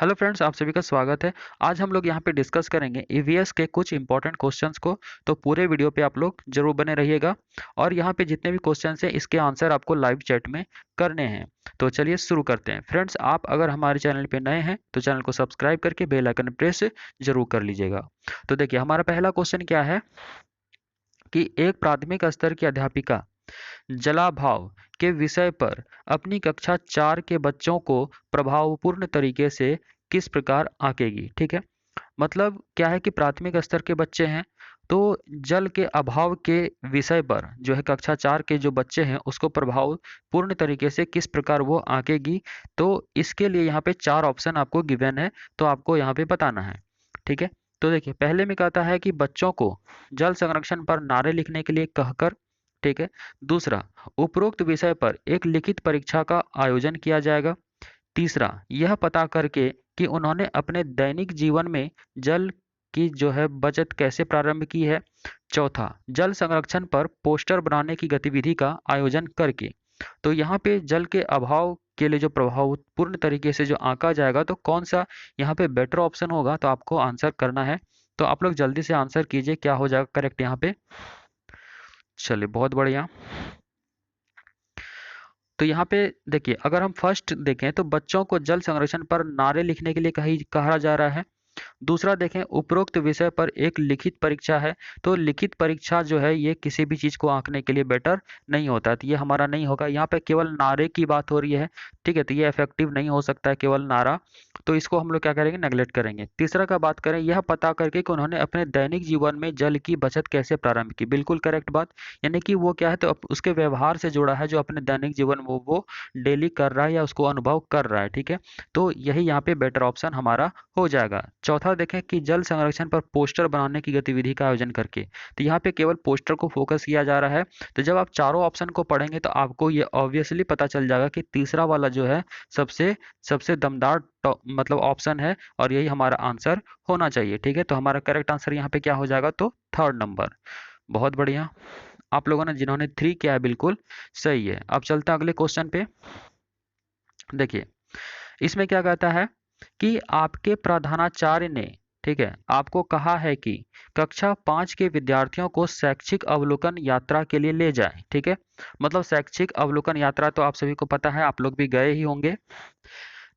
Hello friends, आप सभी का स्वागत है। आज हम लोग यहाँ पे डिस्कस करेंगे ईवीएस के कुछ इंपॉर्टेंट क्वेश्चंस को। तो पूरे वीडियो पे आप लोग जरूर बने रहिएगा और यहाँ पे जितने भी क्वेश्चंस हैं इसके आंसर आपको लाइव चैट में करने हैं। तो चलिए शुरू करते हैं। फ्रेंड्स, आप अगर हमारे चैनल पे नए हैं तो चैनल को सब्सक्राइब करके बेल आइकन प्रेस जरूर कर लीजिएगा। तो देखिए, हमारा पहला क्वेश्चन क्या है कि एक प्राथमिक स्तर की अध्यापिका जलाभाव के विषय पर अपनी कक्षा 4 के बच्चों को प्रभावपूर्ण तरीके से किस प्रकार आंकेगी। ठीक है, मतलब क्या है कि प्राथमिक स्तर के बच्चे हैं तो जल के अभाव के विषय पर जो है कक्षा 4 के जो बच्चे हैं उसको प्रभावपूर्ण तरीके से किस प्रकार वो आंकेगी। तो इसके लिए यहाँ पे 4 ऑप्शन आपको गिवन है, तो आपको यहाँ पे बताना है। ठीक है, तो देखिए, पहले में कहता है कि बच्चों को जल संरक्षण पर नारे लिखने के लिए कहकर। ठीक है, दूसरा, उपरोक्त विषय पर एक लिखित परीक्षा का आयोजन किया जाएगा। तीसरा, यह पता करके कि उन्होंने अपने दैनिक जीवन में जल की जो है बचत कैसे प्रारंभ की है। चौथा, जल संरक्षण पर पोस्टर बनाने की गतिविधि का आयोजन करके। तो यहाँ पे जल के अभाव के लिए जो प्रभावपूर्ण तरीके से जो आंका जाएगा तो कौन सा यहाँ पे बेटर ऑप्शन होगा, तो आपको आंसर करना है। तो आप लोग जल्दी से आंसर कीजिए, क्या हो जाएगा करेक्ट यहाँ पे। चलिए, बहुत बढ़िया। तो यहाँ पे देखिए, अगर हम फर्स्ट देखें तो बच्चों को जल संरक्षण पर नारे लिखने के लिए कहा जा रहा है। दूसरा देखें, उपरोक्त विषय पर एक लिखित परीक्षा है। तो लिखित परीक्षा जो है ये किसी भी चीज को आंकने के लिए बेटर नहीं होता, तो ये हमारा नहीं होगा। यहाँ पे केवल नारे की बात हो रही है। ठीक है, तो ये इफेक्टिव नहीं हो सकता है केवल नारा, तो इसको हम लोग क्या करेंगे, नेगलेक्ट करेंगे। तीसरा का बात करें, यह पता करके कि उन्होंने अपने दैनिक जीवन में जल की बचत कैसे प्रारंभ की। बिल्कुल करेक्ट बात, यानी कि वो क्या है, तो उसके व्यवहार से जुड़ा है जो अपने दैनिक जीवन में वो डेली कर रहा है या उसको अनुभव कर रहा है। ठीक है, तो यही यहाँ पे बेटर ऑप्शन हमारा हो जाएगा। चौथा देखें कि जल संरक्षण पर पोस्टर बनाने की गतिविधि का आयोजन करके। तो यहाँ पे केवल पोस्टर को फोकस किया जा रहा है। तो जब आप चारों ऑप्शन को पढ़ेंगे तो आपको ये ऑब्वियसली पता चल जाएगा कि तीसरा वाला जो है सबसे सबसे दमदार मतलब ऑप्शन है और यही हमारा आंसर होना चाहिए। ठीक है, तो हमारा करेक्ट आंसर यहाँ पे क्या हो जाएगा, तो थर्ड नंबर। बहुत बढ़िया, आप लोगों ने जिन्होंने 3 किया है बिल्कुल सही है। अब चलते हैं अगले क्वेश्चन पे। देखिए, इसमें क्या कहता है कि आपके प्रधानाचार्य ने, ठीक है, आपको कहा है कि कक्षा 5 के विद्यार्थियों को शैक्षिक अवलोकन यात्रा के लिए ले जाएं। ठीक है, मतलब शैक्षिक अवलोकन यात्रा तो आप सभी को पता है, आप लोग भी गए ही होंगे।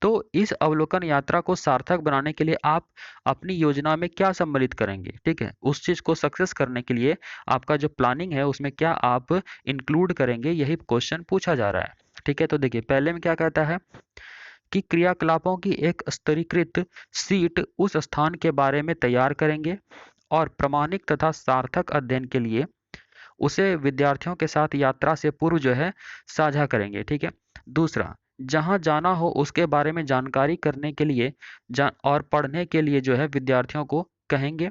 तो इस अवलोकन यात्रा को सार्थक बनाने के लिए आप अपनी योजना में क्या सम्मिलित करेंगे। ठीक है, उस चीज को सक्सेस करने के लिए आपका जो प्लानिंग है उसमें क्या आप इंक्लूड करेंगे, यही क्वेश्चन पूछा जा रहा है। ठीक है, तो देखिए, पहले में क्या कहता है कि क्रियाकलापों की एक स्तरीकृत सीट उस स्थान के बारे में तैयार करेंगे और प्रामाणिक तथा सार्थक अध्ययन के लिए उसे विद्यार्थियों के साथ यात्रा से पूर्व जो है साझा करेंगे। ठीक है, दूसरा, जहां जाना हो उसके बारे में जानकारी करने के लिए और पढ़ने के लिए जो है विद्यार्थियों को कहेंगे।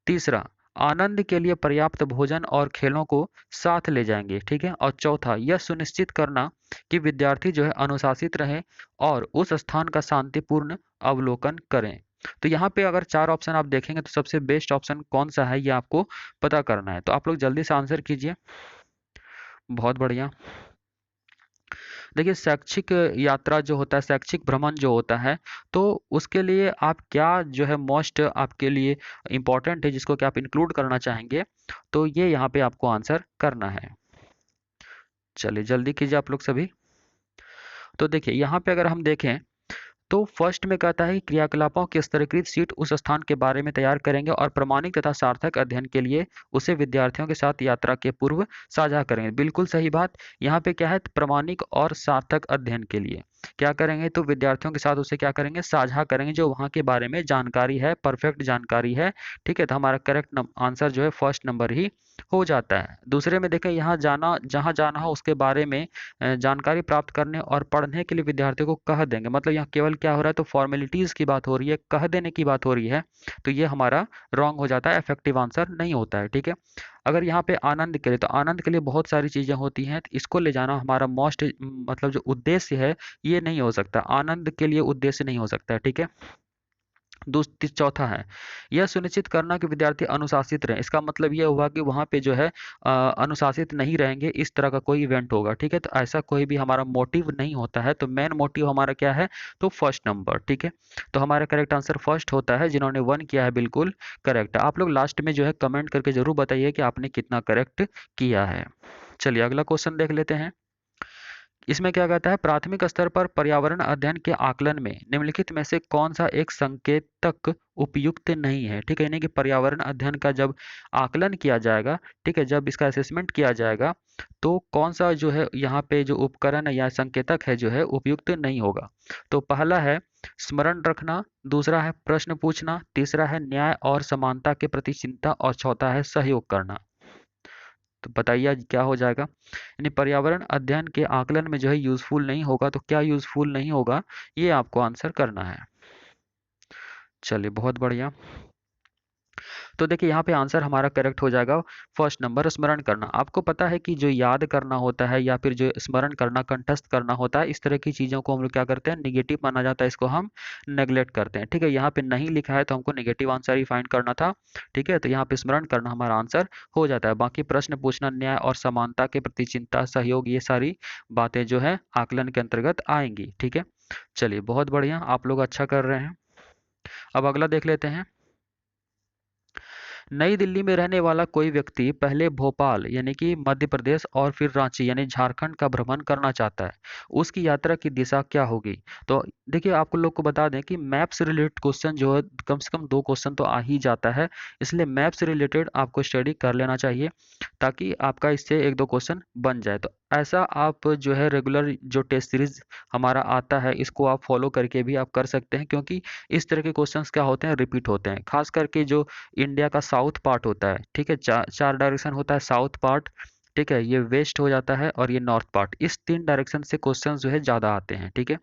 तीसरा, आनंद के लिए पर्याप्त भोजन और खेलों को साथ ले जाएंगे। ठीक है, और चौथा, यह सुनिश्चित करना कि विद्यार्थी जो है अनुशासित रहे और उस स्थान का शांतिपूर्ण अवलोकन करें। तो यहाँ पे अगर 4 ऑप्शन आप देखेंगे तो सबसे बेस्ट ऑप्शन कौन सा है ये आपको पता करना है। तो आप लोग जल्दी से आंसर कीजिए। बहुत बढ़िया। देखिए, शैक्षिक यात्रा जो होता है, शैक्षिक भ्रमण जो होता है, तो उसके लिए आप क्या जो है मोस्ट आपके लिए इम्पोर्टेंट है जिसको कि आप इंक्लूड करना चाहेंगे, तो ये यहाँ पे आपको आंसर करना है। चलिए जल्दी कीजिए आप लोग सभी। तो देखिए, यहाँ पे अगर हम देखें तो फर्स्ट में कहता है कि क्रियाकलापों की स्तरीकृत सीट उस स्थान के बारे में तैयार करेंगे और प्रामाणिक तथा सार्थक अध्ययन के लिए उसे विद्यार्थियों के साथ यात्रा के पूर्व साझा करेंगे। बिल्कुल सही बात, यहाँ पे क्या है, प्रामाणिक और सार्थक अध्ययन के लिए क्या करेंगे, तो विद्यार्थियों के साथ उसे क्या करेंगे, साझा करेंगे, जो वहाँ के बारे में जानकारी है, परफेक्ट जानकारी है। ठीक है, तो हमारा करेक्ट आंसर जो है फर्स्ट नंबर ही हो जाता है। दूसरे में देखें, यहाँ जाना, जहाँ जाना हो उसके बारे में जानकारी प्राप्त करने और पढ़ने के लिए विद्यार्थियों को कह देंगे। मतलब यहाँ केवल क्या हो रहा है, तो फॉर्मेलिटीज की बात हो रही है, कह देने की बात हो रही है, तो ये हमारा रॉन्ग हो जाता है, इफेक्टिव आंसर नहीं होता है। ठीक है, अगर यहाँ पे आनंद के लिए, तो आनंद के लिए बहुत सारी चीजें होती हैं, तो इसको ले जाना हमारा मोस्ट मतलब जो उद्देश्य है ये नहीं हो सकता, आनंद के लिए उद्देश्य नहीं हो सकता है। ठीक है, चौथा है, यह सुनिश्चित करना कि विद्यार्थी अनुशासित रहें। इसका मतलब यह हुआ कि वहाँ पे जो है अनुशासित नहीं रहेंगे, इस तरह का कोई इवेंट होगा। ठीक है, तो ऐसा कोई भी हमारा मोटिव नहीं होता है। तो मेन मोटिव हमारा क्या है, तो फर्स्ट नंबर। ठीक है, तो हमारा करेक्ट आंसर फर्स्ट होता है। जिन्होंने 1 किया है बिल्कुल करेक्ट है। आप लोग लास्ट में जो है कमेंट करके जरूर बताइए कि आपने कितना करेक्ट किया है। चलिए अगला क्वेश्चन देख लेते हैं। इसमें क्या कहता है, प्राथमिक स्तर पर पर्यावरण अध्ययन के आकलन में निम्नलिखित में से कौन सा एक संकेतक उपयुक्त नहीं है। ठीक है, यानी कि पर्यावरण अध्ययन का जब आकलन किया जाएगा, ठीक है, जब इसका असेसमेंट किया जाएगा, तो कौन सा जो है यहाँ पे जो उपकरण है या संकेतक है जो है उपयुक्त नहीं होगा। तो पहला है स्मरण रखना, दूसरा है प्रश्न पूछना, तीसरा है न्याय और समानता के प्रति चिंता, और चौथा है सहयोग करना। तो बताइए आज क्या हो जाएगा। यानी पर्यावरण अध्ययन के आकलन में जो है यूजफुल नहीं होगा, तो क्या यूजफुल नहीं होगा, ये आपको आंसर करना है। चलिए बहुत बढ़िया। तो देखिए यहाँ पे आंसर हमारा करेक्ट हो जाएगा फर्स्ट नंबर, स्मरण करना। आपको पता है कि जो याद करना होता है या फिर जो स्मरण करना, कंठस्थ करना होता है, इस तरह की चीज़ों को हम लोग क्या करते हैं, निगेटिव माना जाता है, इसको हम नेग्लेक्ट करते हैं। ठीक है, यहाँ पे नहीं लिखा है तो हमको नेगेटिव आंसर ही फाइंड करना था। ठीक है, तो यहाँ पे स्मरण करना हमारा आंसर हो जाता है। बाकी प्रश्न पूछना, न्याय और समानता के प्रति चिंता, सहयोग, ये सारी बातें जो है आकलन के अंतर्गत आएंगी। ठीक है, चलिए बहुत बढ़िया, आप लोग अच्छा कर रहे हैं। अब अगला देख लेते हैं। नई दिल्ली में रहने वाला कोई व्यक्ति पहले भोपाल यानी कि मध्य प्रदेश और फिर रांची यानी झारखंड का भ्रमण करना चाहता है, उसकी यात्रा की दिशा क्या होगी। तो देखिए आपको लोग को बता दें कि मैप से रिलेटेड क्वेश्चन जो है कम से कम 2 क्वेश्चन तो आ ही जाता है, इसलिए मैप से रिलेटेड आपको स्टडी कर लेना चाहिए ताकि आपका इससे 1-2 क्वेश्चन बन जाए। तो ऐसा आप जो है रेगुलर जो टेस्ट सीरीज हमारा आता है इसको आप फॉलो करके भी आप कर सकते हैं, क्योंकि इस तरह के क्वेश्चंस क्या होते हैं, रिपीट होते हैं। खास करके जो इंडिया का साउथ पार्ट होता है, ठीक है, चार डायरेक्शन होता है साउथ पार्ट, ठीक है, ये वेस्ट हो जाता है और ये नॉर्थ पार्ट, इस 3 डायरेक्शन से क्वेश्चन जो है ज़्यादा आते हैं। ठीक है,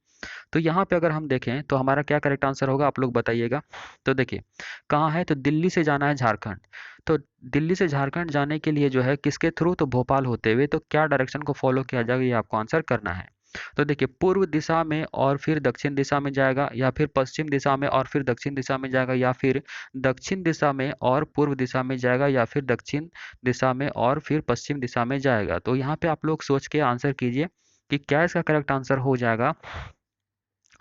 तो यहाँ पे अगर हम देखें तो हमारा क्या करेक्ट आंसर होगा, आप लोग बताइएगा। तो देखिए कहाँ है, तो दिल्ली से जाना है झारखंड। तो दिल्ली से झारखंड जाने के लिए जो है किसके थ्रू, तो भोपाल होते हुए, तो क्या डायरेक्शन को फॉलो किया जाएगा ये आपको आंसर करना है। तो देखिए पूर्व दिशा में और फिर दक्षिण दिशा में जाएगा, या फिर पश्चिम दिशा में और फिर दक्षिण दिशा में जाएगा, या फिर दक्षिण दिशा में और पूर्व दिशा में जाएगा, या फिर दक्षिण दिशा में और फिर पश्चिम दिशा में जाएगा। तो यहाँ पे आप लोग सोच के आंसर कीजिए कि क्या इसका करेक्ट आंसर हो जाएगा।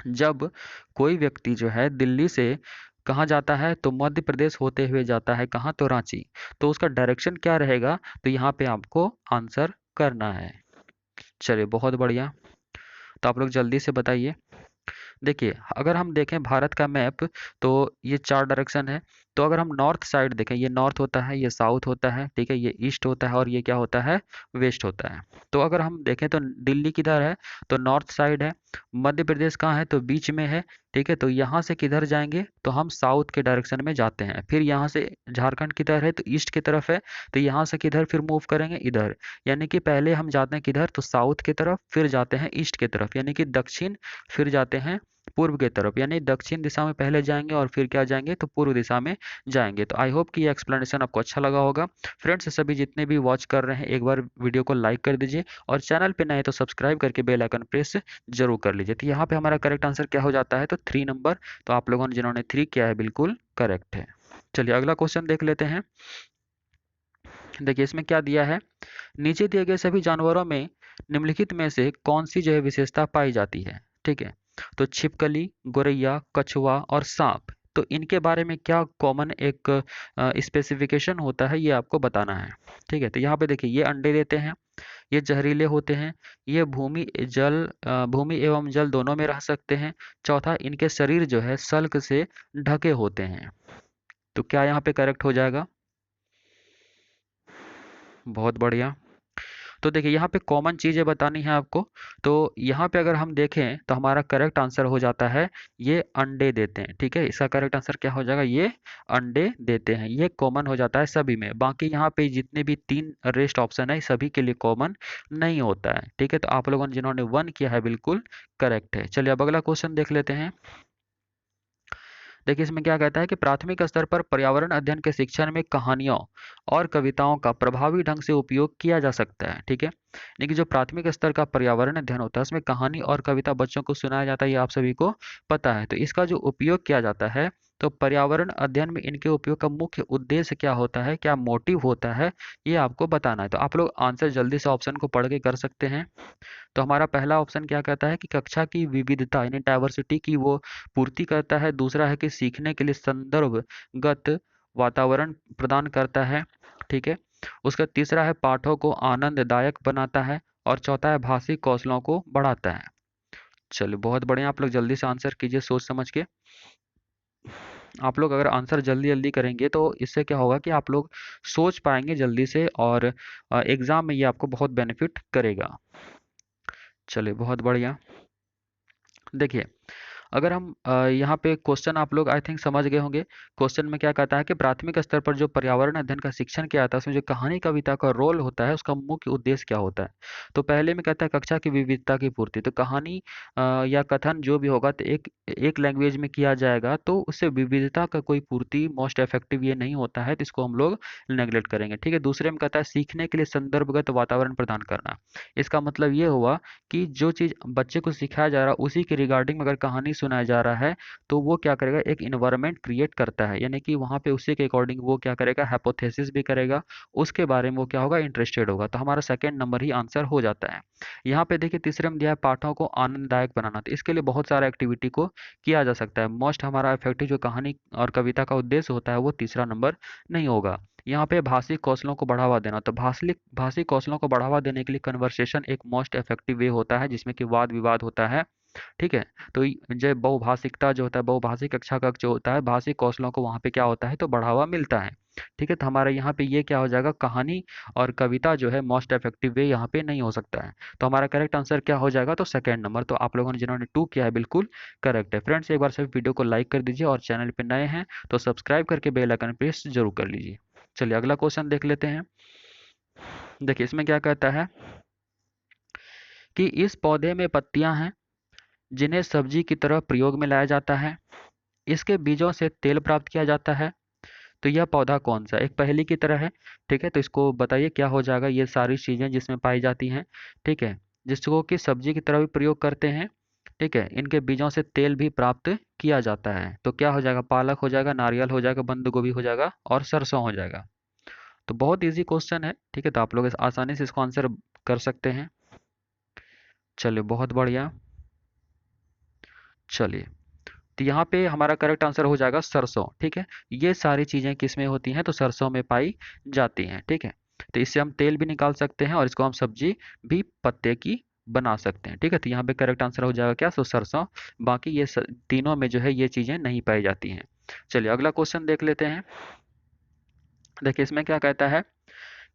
जब कोई व्यक्ति जो है दिल्ली से कहाँ जाता है, तो मध्य प्रदेश होते हुए जाता है कहाँ, तो रांची, तो उसका डायरेक्शन क्या रहेगा, तो यहाँ पे आपको आंसर करना है। चलिए बहुत बढ़िया, तो आप लोग जल्दी से बताइए। देखिए अगर हम देखें भारत का मैप, तो ये 4 डायरेक्शन है। तो अगर हम नॉर्थ साइड देखें, ये नॉर्थ होता है, ये साउथ होता है, ठीक है, ये ईस्ट होता है और ये क्या होता है, वेस्ट होता है। तो अगर हम देखें तो दिल्ली किधर है, तो नॉर्थ साइड है। मध्य प्रदेश कहाँ है, तो बीच में है। ठीक है, तो यहाँ से किधर जाएंगे, तो हम साउथ के डायरेक्शन में जाते हैं। फिर यहाँ से झारखंड किधर है, तो ईस्ट की तरफ है, तो यहाँ से किधर फिर मूव करेंगे, इधर। यानी कि पहले हम जाते हैं किधर, तो साउथ की तरफ, फिर जाते हैं ईस्ट की तरफ यानी कि दक्षिण, फिर जाते हैं पूर्व की तरफ, यानी दक्षिण दिशा में पहले जाएंगे और फिर क्या जाएंगे, तो पूर्व दिशा में जाएंगे। तो आई होप कि ये एक्सप्लेनेशन आपको अच्छा लगा होगा। फ्रेंड्स सभी जितने भी वॉच कर रहे हैं एक बार वीडियो को लाइक कर दीजिए, और चैनल पे नए तो सब्सक्राइब करके बेल आइकन प्रेस जरूर कर लीजिए। तो यहाँ पे हमारा करेक्ट आंसर क्या हो जाता है, तो 3 नंबर। तो आप लोगों ने जिन्होंने 3 किया है बिल्कुल करेक्ट है। चलिए अगला क्वेश्चन देख लेते हैं। देखिए इसमें क्या दिया है, नीचे दिए गए सभी जानवरों में निम्नलिखित में से कौन सी जो है विशेषता पाई जाती है। ठीक है, तो छिपकली, गोरैया, कछुआ और सांप, तो इनके बारे में क्या कॉमन एक स्पेसिफिकेशन होता है, ये आपको बताना है। ठीक है, तो यहाँ पे देखिए ये अंडे देते हैं, ये जहरीले होते हैं, ये भूमि एवं जल दोनों में रह सकते हैं। चौथा, इनके शरीर जो है सल्क से ढके होते हैं। तो क्या यहाँ पे करेक्ट हो जाएगा, बहुत बढ़िया। तो देखिए यहाँ पे कॉमन चीज़ें बतानी है आपको। तो यहाँ पे अगर हम देखें तो हमारा करेक्ट आंसर हो जाता है ये अंडे देते हैं। ठीक है, इसका करेक्ट आंसर क्या हो जाएगा, ये अंडे देते हैं, ये कॉमन हो जाता है सभी में। बाकी यहाँ पे जितने भी 3 रेस्ट ऑप्शन है सभी के लिए कॉमन नहीं होता है। ठीक है, तो आप लोगों ने जिन्होंने 1 किया है बिल्कुल करेक्ट है। चलिए अब अगला क्वेश्चन देख लेते हैं। देखिए इसमें क्या कहता है कि प्राथमिक स्तर पर पर्यावरण अध्ययन के शिक्षण में कहानियों और कविताओं का प्रभावी ढंग से उपयोग किया जा सकता है। ठीक है, यानी कि जो प्राथमिक स्तर का पर्यावरण अध्ययन होता है उसमें कहानी और कविता बच्चों को सुनाया जाता है, ये आप सभी को पता है। तो इसका जो उपयोग किया जाता है तो पर्यावरण अध्ययन में इनके उपयोग का मुख्य उद्देश्य क्या होता है, क्या मोटिव होता है, ये आपको बताना है। तो आप लोग आंसर जल्दी से ऑप्शन को पढ़ के कर सकते हैं। तो हमारा पहला ऑप्शन क्या कहता है कि कक्षा की विविधता यानी डाइवर्सिटी की वो पूर्ति करता है। दूसरा है कि सीखने के लिए संदर्भगत वातावरण प्रदान करता है। ठीक है। उसका तीसरा है पाठों को आनंददायक बनाता है। और चौथा है भाषिक कौशलों को बढ़ाता है। चलिए बहुत बढ़िया, आप लोग जल्दी से आंसर कीजिए सोच समझ के। आप लोग अगर आंसर जल्दी जल्दी करेंगे तो इससे क्या होगा कि आप लोग सोच पाएंगे जल्दी से, और एग्जाम में ये आपको बहुत बेनिफिट करेगा। चलिए बहुत बढ़िया। देखिए, अगर हम यहाँ पे क्वेश्चन आप लोग आई थिंक समझ गए होंगे। क्वेश्चन में क्या कहता है कि प्राथमिक स्तर पर जो पर्यावरण अध्ययन का शिक्षण किया जाता है उसमें जो कहानी कविता का रोल होता है उसका मुख्य उद्देश्य क्या होता है। तो पहले में कहता है कक्षा की विविधता की पूर्ति। तो कहानी या कथन जो भी होगा तो एक एक लैंग्वेज में किया जाएगा तो उससे विविधता का कोई पूर्ति मोस्ट इफेक्टिव ये नहीं होता है, तो इसको हम लोग नेग्लेक्ट करेंगे। ठीक है। दूसरे में कहता है सीखने के लिए संदर्भगत वातावरण प्रदान करना। इसका मतलब ये हुआ कि जो चीज़ बच्चे को सिखाया जा रहा है उसी के रिगार्डिंग अगर कहानी सुनाया जा रहा है तो वो क्या करेगा, एक इन्वायरमेंट क्रिएट करता है, यानी कि वहाँ पे उसी के अकॉर्डिंग वो क्या करेगा, हाइपोथेसिस भी करेगा, उसके बारे में वो क्या होगा, इंटरेस्टेड होगा। तो हमारा सेकंड नंबर ही आंसर हो जाता है। यहाँ पे देखिए तीसरे में दिया है पाठों को आनंददायक बनाना। तो इसके लिए बहुत सारा एक्टिविटी को किया जा सकता है। मोस्ट हमारा इफेक्टिव जो कहानी और कविता का उद्देश्य होता है वो तीसरा नंबर नहीं होगा। यहाँ पे भाषिक कौशलों को बढ़ावा देना। तो भाषिक कौशलों को बढ़ावा देने के लिए कन्वर्सेशन एक मोस्ट इफेक्टिव वे होता है जिसमें कि वाद विवाद होता है। ठीक है। तो जो बहुभाषिकता जो होता है, बहुभाषिक कक्षा का जो होता है, भाषिक कौशलों को वहाँ पे क्या होता है, तो बढ़ावा मिलता है। ठीक है। तो हमारा यहाँ पे ये क्या हो जाएगा, कहानी और कविता जो है मोस्ट इफेक्टिव वे यहाँ पे नहीं हो सकता है। तो हमारा करेक्ट आंसर क्या हो जाएगा, तो सेकंड नंबर। तो आप लोगों ने जिन्होंने 2 किया है बिल्कुल करेक्ट है। फ्रेंड्स एक बार सभी वीडियो को लाइक कर दीजिए और चैनल पे नए हैं तो सब्सक्राइब करके बेल आइकन प्रेस जरूर कर लीजिए। चलिए अगला क्वेश्चन देख लेते हैं। देखिए इसमें क्या कहता है कि इस पौधे में पत्तियां हैं जिन्हें सब्जी की तरह प्रयोग में लाया जाता है। इसके बीजों से तेल प्राप्त किया जाता है। तो यह पौधा कौन सा, एक पहेली की तरह है। ठीक है। तो इसको बताइए क्या हो जाएगा, ये सारी चीजें जिसमें पाई जाती हैं। ठीक है। जिसको कि सब्जी की तरह भी प्रयोग करते हैं। ठीक है। इनके बीजों से तेल भी प्राप्त किया जाता है। तो क्या हो जाएगा, पालक हो जाएगा, नारियल हो जाएगा, बंद गोभी हो जाएगा और सरसों हो जाएगा। तो बहुत इजी क्वेश्चन है। ठीक है। तो आप लोग आसानी से इसको आंसर कर सकते हैं। चलिए बहुत बढ़िया। चलिए तो यहाँ पे हमारा करेक्ट आंसर हो जाएगा सरसों। ठीक है। ये सारी चीजें किस में होती हैं, तो सरसों में पाई जाती हैं। ठीक है। तो इससे हम तेल भी निकाल सकते हैं और इसको हम सब्जी भी पत्ते की बना सकते हैं। ठीक है। तो यहाँ पे करेक्ट आंसर हो जाएगा क्या, तो सरसों। बाकी ये तीनों में जो है ये चीजें नहीं पाई जाती हैं। चलिए अगला क्वेश्चन देख लेते हैं। देखिए इसमें क्या कहता है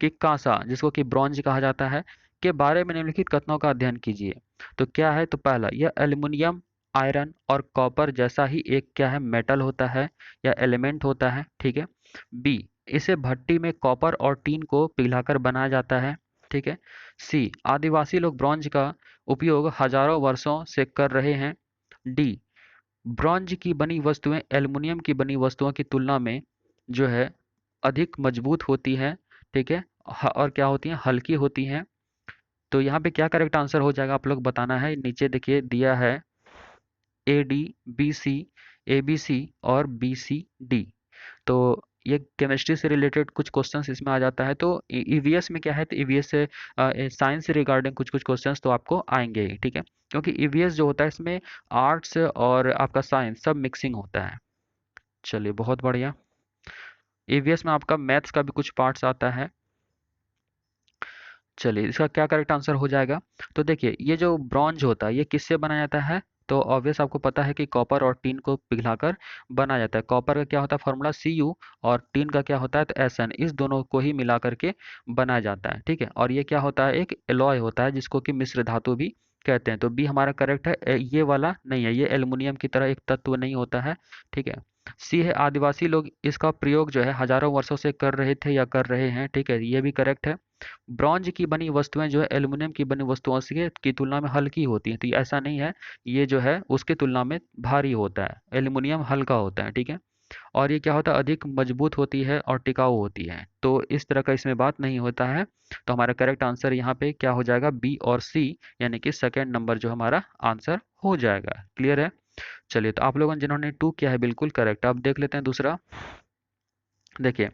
कि कांसा जिसको कि ब्रॉन्ज कहा जाता है के बारे में निम्नलिखित कथनों का अध्ययन कीजिए। तो क्या है, तो पहला यह एल्युमिनियम, आयरन और कॉपर जैसा ही एक क्या है, मेटल होता है या एलिमेंट होता है। ठीक है। बी, इसे भट्टी में कॉपर और टीन को पिघलाकर बनाया जाता है। ठीक है। सी, आदिवासी लोग ब्रॉन्ज का उपयोग हजारों वर्षों से कर रहे हैं। डी, ब्रॉन्ज की बनी वस्तुएं एल्युमिनियम की बनी वस्तुओं की तुलना में जो है अधिक मजबूत होती हैं। ठीक है। और क्या होती हैं, हल्की होती हैं। तो यहाँ पे क्या करेक्ट आंसर हो जाएगा, आप लोग बताना है। नीचे देखिए दिया है A D, B C, A B C और बी सी डी। तो ये केमिस्ट्री से रिलेटेड कुछ क्वेश्चंस इसमें आ जाता है। तो ईवीएस में क्या है, तो ईवीएस से साइंस से रिगार्डिंग कुछ कुछ क्वेश्चंस तो आपको आएंगे ही। ठीक है। क्योंकि ईवीएस जो होता है इसमें आर्ट्स और आपका साइंस सब मिक्सिंग होता है। चलिए बहुत बढ़िया। ईवीएस में आपका मैथ्स का भी कुछ पार्ट्स आता है। चलिए इसका क्या करेक्ट आंसर हो जाएगा, तो देखिए ये जो ब्रॉन्ज होता है ये किससे बनाया जाता है, तो ऑब्वियस आपको पता है कि कॉपर और टीन को पिघलाकर बनाया जाता है। कॉपर का क्या होता है फॉर्मूला Cu, और टीन का क्या होता है तो Sn, इस दोनों को ही मिला करके बनाया जाता है। ठीक है। और ये क्या होता है, एक एलॉय होता है जिसको कि मिश्र धातु भी कहते हैं। तो बी हमारा करेक्ट है। ये वाला नहीं है, ये एल्युमिनियम की तरह एक तत्व नहीं होता है। ठीक है। सी है, आदिवासी लोग इसका प्रयोग जो है हजारों वर्षों से कर रहे थे या कर रहे हैं। ठीक है। ये भी करेक्ट है। ब्रॉन्ज की बनी वस्तुएं जो है एल्युमिनियम की बनी वस्तुओं से की तुलना में हल्की होती हैं। तो ये ऐसा नहीं है, ये जो है उसकी तुलना में भारी होता है, एल्युमिनियम हल्का होता है। ठीक है। और ये क्या होता है, अधिक मजबूत होती है और टिकाऊ होती है। तो इस तरह का इसमें बात नहीं होता है। तो हमारा करेक्ट आंसर यहाँ पे क्या हो जाएगा, बी और सी, यानी कि सेकेंड नंबर जो हमारा आंसर हो जाएगा। क्लियर है। चलिए, तो आप लोगों ने जिन्होंने 2 किया है बिल्कुल करेक्ट। अब देख लेते हैं दूसरा। देखिए,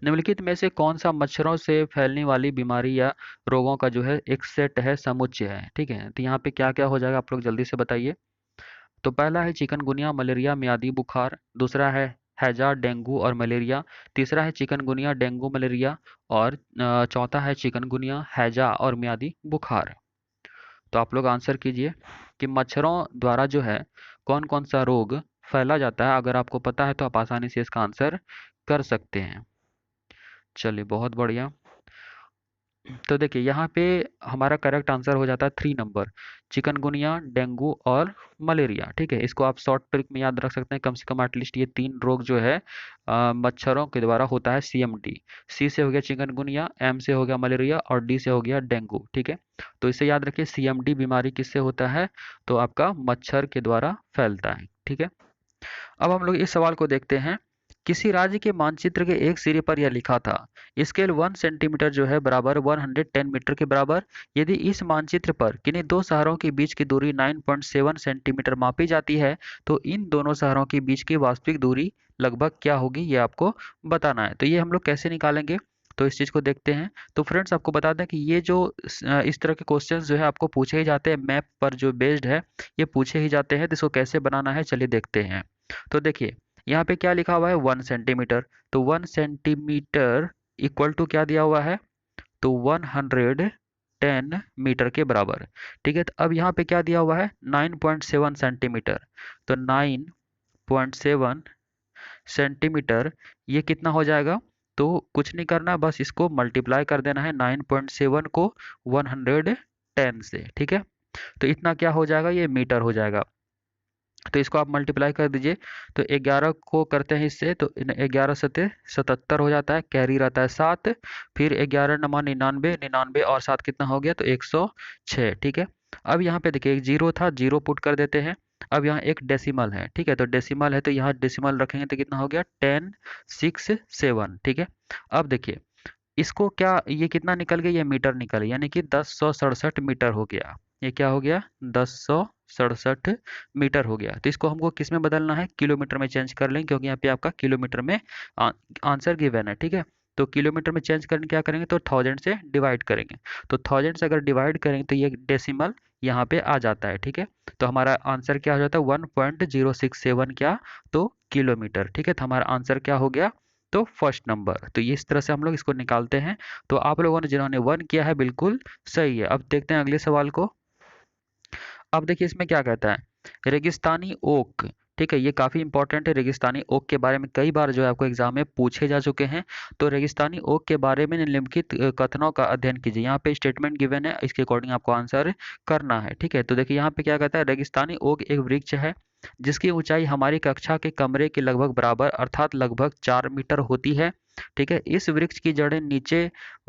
निम्नलिखित में से कौन सा मच्छरों से फैलने वाली बीमारी या रोगों का जो है एक सेट है, समुच्चय है, ठीक है। तो यहाँ पे क्या क्या हो जाएगा आप लोग जल्दी से बताइए। तो पहला है चिकनगुनिया, मलेरिया, मियादी बुखार। दूसरा है हैजा, डेंगू और मलेरिया। तीसरा है चिकनगुनिया, डेंगू, मलेरिया। और चौथा है चिकनगुनिया, हैजा और मियादी बुखार। तो आप लोग आंसर कीजिए कि मच्छरों द्वारा जो है कौन कौन सा रोग फैला जाता है। अगर आपको पता है तो आप आसानी से इसका आंसर कर सकते हैं। चलिए, बहुत बढ़िया। तो देखिए, यहाँ पे हमारा करेक्ट आंसर हो जाता है 3 नंबर, चिकनगुनिया, डेंगू और मलेरिया, ठीक है। इसको आप शॉर्ट ट्रिक में याद रख सकते हैं, कम से कम एटलीस्ट ये 3 रोग जो है मच्छरों के द्वारा होता है, CMD। सी से हो गया चिकनगुनिया, एम से हो गया मलेरिया और डी से हो गया डेंगू, ठीक है। तो इसे याद रखिए, CMD बीमारी किससे होता है, तो आपका मच्छर के द्वारा फैलता है, ठीक है। अब हम लोग इस सवाल को देखते हैं। किसी राज्य के मानचित्र के एक सिरे पर यह लिखा था, स्केल 1 सेंटीमीटर जो है बराबर 110 मीटर के बराबर। यदि इस मानचित्र पर किन्हीं दो शहरों के बीच की दूरी 9.7 सेंटीमीटर मापी जाती है, तो इन दोनों शहरों के बीच की वास्तविक दूरी लगभग क्या होगी, ये आपको बताना है। तो ये हम लोग कैसे निकालेंगे, तो इस चीज़ को देखते हैं। तो फ्रेंड्स, आपको बता दें कि ये जो इस तरह के क्वेश्चंस जो है आपको पूछे ही जाते हैं, मैप पर जो बेस्ड है ये पूछे ही जाते हैं। तो इसको कैसे बनाना है, चलिए देखते हैं। तो देखिए, यहाँ पे क्या लिखा हुआ है, 1 सेंटीमीटर। तो 1 सेंटीमीटर इक्वल टू क्या दिया हुआ है, तो 110 मीटर के बराबर, ठीक है। तो अब यहाँ पे क्या दिया हुआ है, 9.7 सेंटीमीटर। तो 9.7 सेंटीमीटर ये कितना हो जाएगा, तो कुछ नहीं करना, बस इसको मल्टीप्लाई कर देना है 9.7 को 110 से, ठीक है। तो इतना क्या हो जाएगा, ये मीटर हो जाएगा। तो इसको आप मल्टीप्लाई कर दीजिए। तो 11 को करते हैं इससे, तो 11 सते 77 हो जाता है, कैरी रहता है 7। फिर 11 नमा 99, 99 और 7 कितना हो गया, तो 106, ठीक है। अब यहाँ पे देखिए एक जीरो था, जीरो पुट कर देते हैं। अब यहाँ एक डेसिमल है, ठीक है। तो डेसिमल है तो यहाँ डेसिमल रखेंगे तो कितना हो गया, 1067, ठीक है। अब देखिए, इसको क्या, ये कितना निकल गया, ये मीटर निकल गया, यानी कि 1067 मीटर हो गया। ये क्या हो गया, 1067 मीटर हो गया। तो इसको हमको किस में बदलना है, किलोमीटर में चेंज कर लेंगे, क्योंकि यहाँ पे आपका किलोमीटर में आंसर गिवन है, ठीक है। तो किलोमीटर में चेंज करने क्या करेंगे, तो 1000 से डिवाइड करेंगे। तो 1000 से अगर डिवाइड करेंगे तो ये डेसिमल यहाँ पे आ जाता है, ठीक है। तो हमारा आंसर क्या हो जाता है, 1.067 क्या, तो किलोमीटर, ठीक है। तो हमारा आंसर क्या हो गया, तो फर्स्ट नंबर। तो ये इस तरह से हम लोग इसको निकालते हैं। तो आप लोगों ने जिन्होंने 1 किया है बिल्कुल सही है। अब देखते हैं अगले सवाल को। अब देखिए इसमें क्या कहता है, रेगिस्तानी ओक, ठीक है। ये काफी इंपॉर्टेंट है, रेगिस्तानी ओक के बारे में कई बार जो है आपको एग्जाम में पूछे जा चुके हैं। तो रेगिस्तानी ओक के बारे में निम्नलिखित कथनों का अध्ययन कीजिए। यहाँ पे स्टेटमेंट गिवन है, इसके अकॉर्डिंग आपको आंसर करना है, ठीक है। तो देखिए यहाँ पे क्या कहता है, रेगिस्तानी ओक एक वृक्ष है जिसकी ऊंचाई हमारी कक्षा के कमरे के लगभग बराबर अर्थात लगभग 4 मीटर होती है, ठीक है। इस वृक्ष की जड़ें नीचे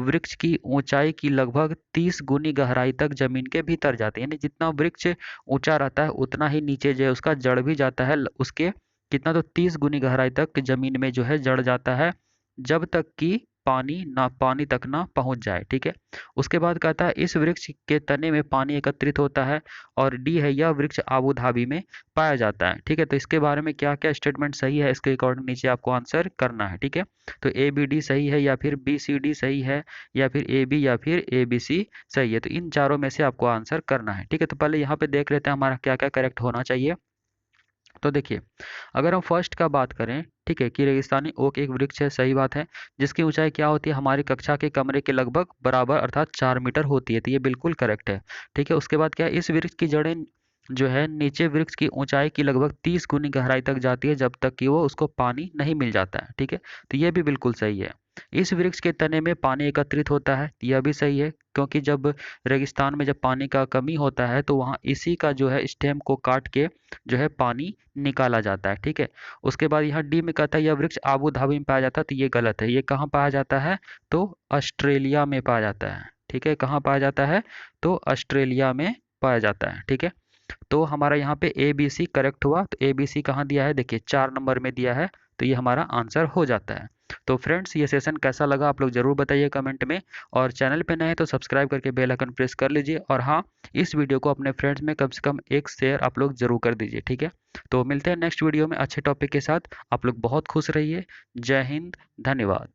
वृक्ष की ऊंचाई की लगभग 30 गुनी गहराई तक जमीन के भीतर जाती है, यानी जितना वृक्ष ऊंचा रहता है उतना ही नीचे जो है उसका जड़ भी जाता है, उसके कितना, तो 30 गुनी गहराई तक जमीन में जो है जड़ जाता है, जब तक कि पानी तक ना पहुंच जाए, ठीक है। उसके बाद कहता है इस वृक्ष के तने में पानी एकत्रित होता है। और डी है, यह वृक्ष आबू धाबी में पाया जाता है, ठीक है। तो इसके बारे में क्या क्या स्टेटमेंट सही है, इसके अकॉर्डिंग नीचे आपको आंसर करना है, ठीक है। तो ए बी डी सही है, या फिर बी सी डी सही है, या फिर ए बी, या फिर ए बी सी सही है। तो इन चारों में से आपको आंसर करना है, ठीक है। तो पहले यहाँ पे देख लेते हैं हमारा क्या क्या करेक्ट होना चाहिए। तो देखिए, अगर हम फर्स्ट का बात करें, ठीक है, कि रेगिस्तानी ओक एक वृक्ष है, सही बात है, जिसकी ऊंचाई क्या होती है, हमारी कक्षा के कमरे के लगभग बराबर अर्थात 4 मीटर होती है। तो ये बिल्कुल करेक्ट है, ठीक है। उसके बाद क्या है, इस वृक्ष की जड़ें जो है नीचे वृक्ष की ऊंचाई की लगभग 30 गुनी गहराई तक जाती है, जब तक कि वो उसको पानी नहीं मिल जाता है, ठीक है। तो ये भी बिल्कुल सही है। इस वृक्ष के तने में पानी एकत्रित होता है, यह भी सही है, क्योंकि जब रेगिस्तान में जब पानी का कमी होता है तो वहाँ इसी का जो है स्टेम को काट के जो है पानी निकाला जाता है, ठीक है। उसके बाद यहाँ डी में कहता है यह वृक्ष आबू धाबी में पाया जाता है, तो ये गलत है। ये कहाँ पाया जाता है, तो ऑस्ट्रेलिया में पाया जाता है, ठीक है। कहाँ पाया जाता है, तो ऑस्ट्रेलिया में पाया जाता है, ठीक है। तो हमारा यहाँ पे ए बी सी करेक्ट हुआ। तो ए बी सी कहाँ दिया है, देखिए 4 नंबर में दिया है, तो ये हमारा आंसर हो जाता है। तो फ्रेंड्स, ये सेशन कैसा लगा आप लोग ज़रूर बताइए कमेंट में, और चैनल पे नए हैं तो सब्सक्राइब करके बेल आइकन प्रेस कर लीजिए, और हाँ, इस वीडियो को अपने फ्रेंड्स में कम से कम एक शेयर आप लोग ज़रूर कर दीजिए, ठीक है। तो मिलते हैं नेक्स्ट वीडियो में अच्छे टॉपिक के साथ। आप लोग बहुत खुश रहिए। जय हिंद, धन्यवाद।